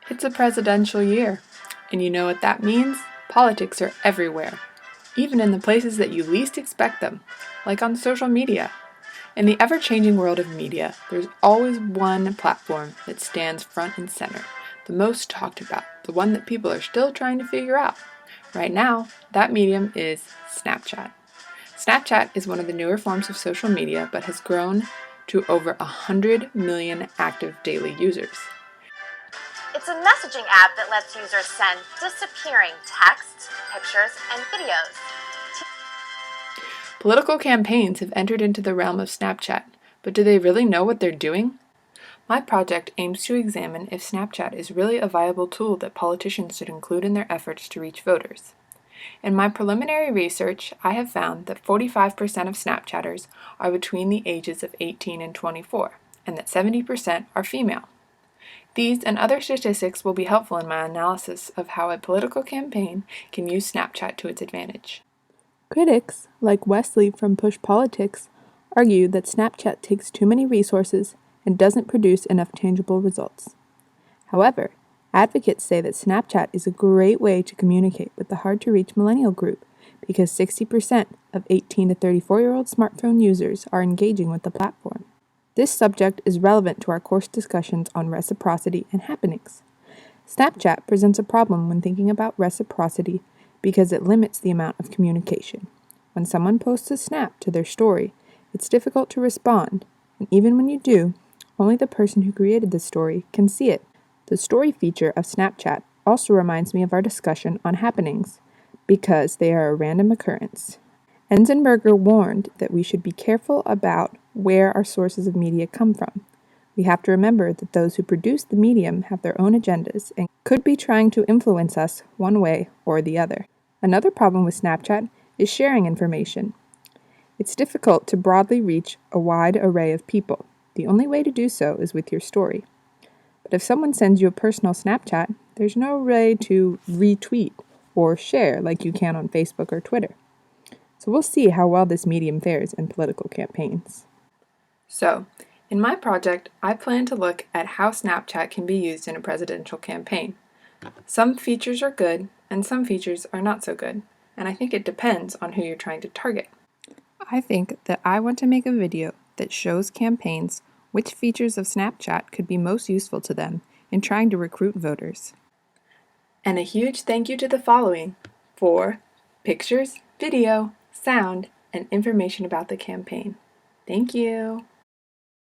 It's a presidential year, and you know what that means? Politics are everywhere, even in the places that you least expect them, like on social media. In the ever-changing world of media, there's always one platform that stands front and center, the most talked about, the one that people are still trying to figure out. Right now, that medium is Snapchat. Snapchat is one of the newer forms of social media, but has grown to over 100 million active daily users. It's a messaging app that lets users send disappearing texts, pictures, and videos. Political campaigns have entered into the realm of Snapchat, but do they really know what they're doing? My project aims to examine if Snapchat is really a viable tool that politicians should include in their efforts to reach voters. In my preliminary research, I have found that 45% of Snapchatters are between the ages of 18 and 24, and that 70% are female. These and other statistics will be helpful in my analysis of how a political campaign can use Snapchat to its advantage. Critics, like Wesley from Push Politics, argue that Snapchat takes too many resources and doesn't produce enough tangible results. However, advocates say that Snapchat is a great way to communicate with the hard-to-reach millennial group because 60% of 18 to 34-year-old smartphone users are engaging with the platform. This subject is relevant to our course discussions on reciprocity and happenings. Snapchat presents a problem when thinking about reciprocity because it limits the amount of communication. When someone posts a snap to their story, it's difficult to respond, and even when you do, only the person who created the story can see it. The story feature of Snapchat also reminds me of our discussion on happenings, because they are a random occurrence. Enzenberger warned that we should be careful about where our sources of media come from. We have to remember that those who produce the medium have their own agendas and could be trying to influence us one way or the other. Another problem with Snapchat is sharing information. It's difficult to broadly reach a wide array of people. The only way to do so is with your story. But if someone sends you a personal Snapchat, there's no way to retweet or share like you can on Facebook or Twitter. So we'll see how well this medium fares in political campaigns. So, in my project, I plan to look at how Snapchat can be used in a presidential campaign. Some features are good, and some features are not so good, and I think it depends on who you're trying to target. I think that I want to make a video that shows campaigns which features of Snapchat could be most useful to them in trying to recruit voters. And a huge thank you to the following for pictures, video, sound, and information about the campaign. Thank you.